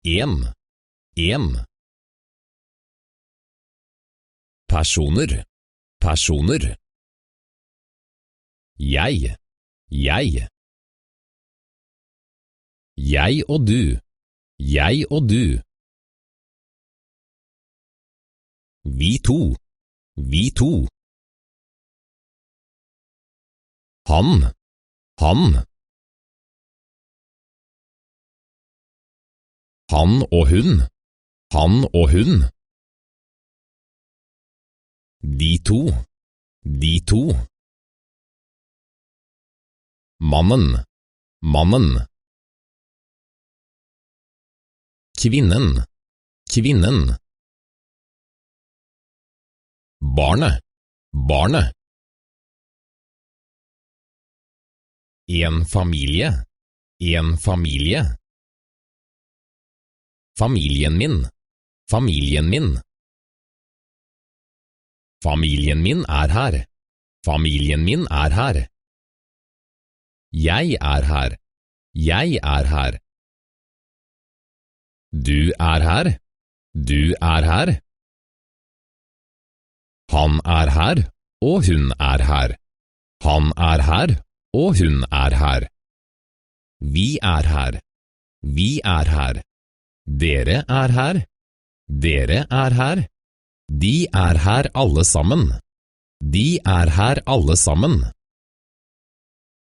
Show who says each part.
Speaker 1: en. Personer, personer. Jeg. Jeg og du, jeg og du. Vi to. Han. Han og hun. De to. Mannen. Kvinnen. Barnet. En familie. Familien min. Familien min er her. Jeg er her. Du er her. Han er her, og hun er her. Vi er her. Dere er her. De er her alle sammen.